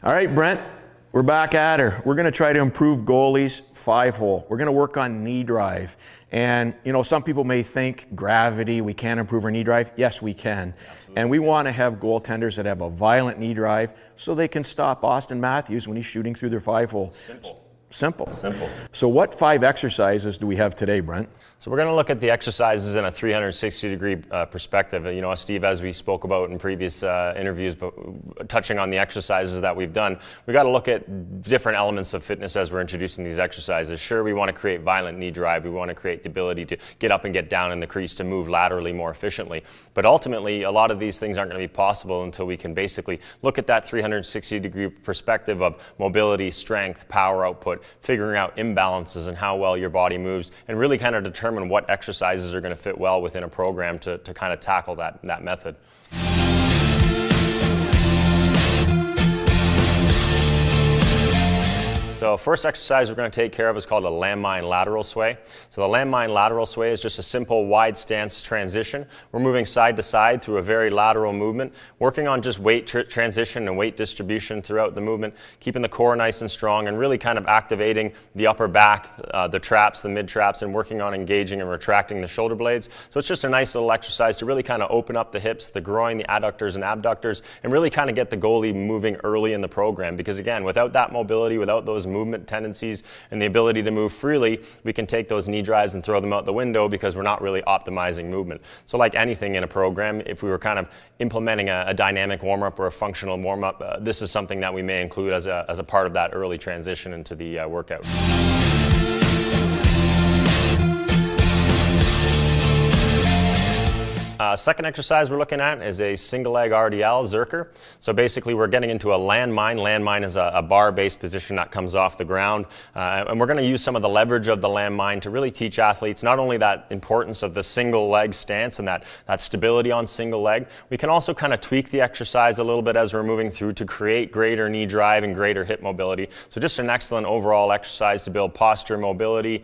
All right, Brent, we're back at her. We're going to try to improve goalies 5-hole. We're going to work on knee drive. And, you know, some people may think gravity, we can't improve our knee drive. Yes, we can. Absolutely. And we want to have goaltenders that have a violent knee drive so they can stop Austin Matthews when he's shooting through their 5-hole. Simple. So what 5 exercises do we have today, Brent? So we're going to look at the exercises in a 360-degree perspective. You know, Steve, as we spoke about in previous interviews, but touching on the exercises that we've done, we got to look at different elements of fitness as we're introducing these exercises. Sure, we want to create violent knee drive. We want to create the ability to get up and get down in the crease to move laterally more efficiently. But ultimately, a lot of these things aren't going to be possible until we can basically look at that 360-degree perspective of mobility, strength, power output, figuring out imbalances and how well your body moves, and really kind of determine what exercises are going to fit well within a program to kind of tackle that method. So first exercise we're going to take care of is called a landmine lateral sway. So the landmine lateral sway is just a simple wide stance transition. We're moving side to side through a very lateral movement, working on just weight transition and weight distribution throughout the movement, keeping the core nice and strong, and really kind of activating the upper back, the traps, the mid traps, and working on engaging and retracting the shoulder blades. So it's just a nice little exercise to really kind of open up the hips, the groin, the adductors and abductors, and really kind of get the goalie moving early in the program. Because again, without that mobility, without those movement tendencies and the ability to move freely, we can take those knee drives and throw them out the window because we're not really optimizing movement. So like anything in a program, if we were kind of implementing a dynamic warm-up or a functional warm-up, this is something that we may include as a part of that early transition into the workout. Second exercise we're looking at is a single leg RDL, ZERCHER. So basically we're getting into a landmine. Landmine is a bar-based position that comes off the ground. And we're going to use some of the leverage of the landmine to really teach athletes not only that importance of the single leg stance and that stability on single leg, we can also kind of tweak the exercise a little bit as we're moving through to create greater knee drive and greater hip mobility. So just an excellent overall exercise to build posture mobility,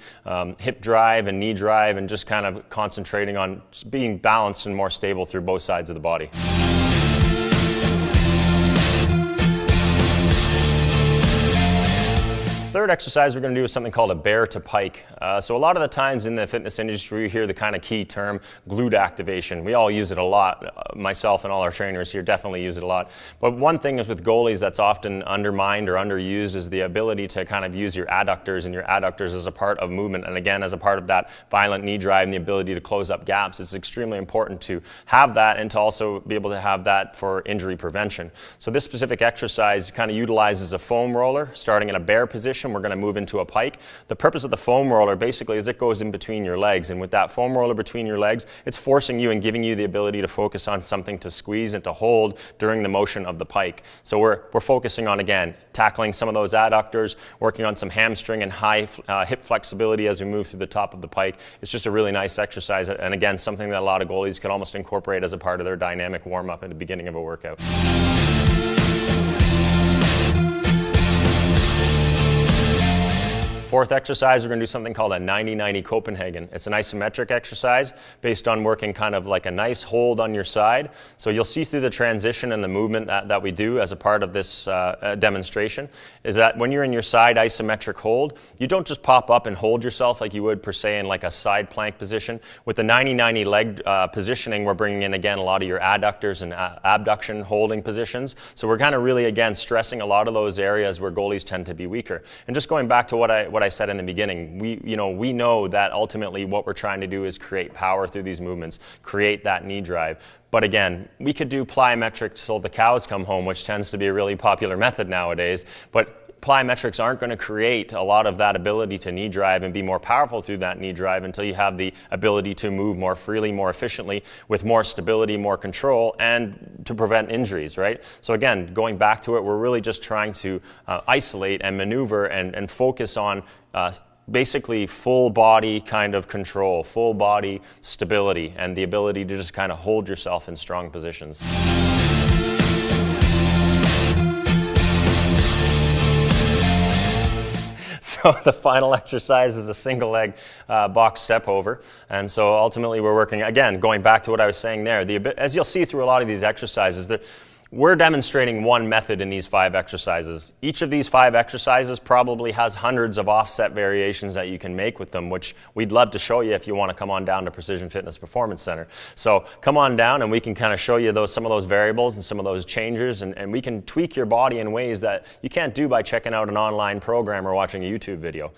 hip drive and knee drive, and just kind of concentrating on being balanced and more stable through both sides of the body. Third exercise we're going to do is something called a bear to pike. So a lot of the times in the fitness industry you hear the kind of key term glute activation. We all use it a lot. Myself and all our trainers here definitely use it a lot. But one thing is with goalies that's often undermined or underused is the ability to kind of use your adductors, and your adductors as a part of movement. And again, as a part of that violent knee drive and the ability to close up gaps, it's extremely important to have that and to also be able to have that for injury prevention. So this specific exercise kind of utilizes a foam roller starting in a bear position. We're going to move into a pike. The purpose of the foam roller basically is it goes in between your legs, and with that foam roller between your legs, it's forcing you and giving you the ability to focus on something to squeeze and to hold during the motion of the pike. So we're focusing on, again, tackling some of those adductors, working on some hamstring and high hip flexibility as we move through the top of the pike. It's just a really nice exercise, and again, something that a lot of goalies can almost incorporate as a part of their dynamic warm-up at the beginning of a workout. Fourth exercise, we're going to do something called a 90-90 Copenhagen. It's an isometric exercise based on working kind of like a nice hold on your side. So you'll see through the transition and the movement that we do as a part of this demonstration is that when you're in your side isometric hold, you don't just pop up and hold yourself like you would per se in like a side plank position. With the 90-90 leg positioning, we're bringing in again a lot of your adductors and abduction holding positions. So we're kind of really again stressing a lot of those areas where goalies tend to be weaker. And just going back to what I said in the beginning, we know that ultimately what we're trying to do is create power through these movements, create that knee drive. But again, we could do plyometrics till the cows come home, which tends to be a really popular method nowadays. But plyometrics aren't going to create a lot of that ability to knee drive and be more powerful through that knee drive until you have the ability to move more freely, more efficiently, with more stability, more control, and to prevent injuries, right? So again, going back to it, we're really just trying to isolate and maneuver and focus on basically full body kind of control, full body stability, and the ability to just kind of hold yourself in strong positions. So the final exercise is a single leg box step over. And so ultimately we're working, again, going back to what I was saying there, as you'll see through a lot of these exercises, we're demonstrating one method in these 5 exercises. Each of these 5 exercises probably has hundreds of offset variations that you can make with them, which we'd love to show you if you want to come on down to Precision Fitness Performance Center. So come on down and we can kind of show you some of those variables and some of those changes, and we can tweak your body in ways that you can't do by checking out an online program or watching a YouTube video.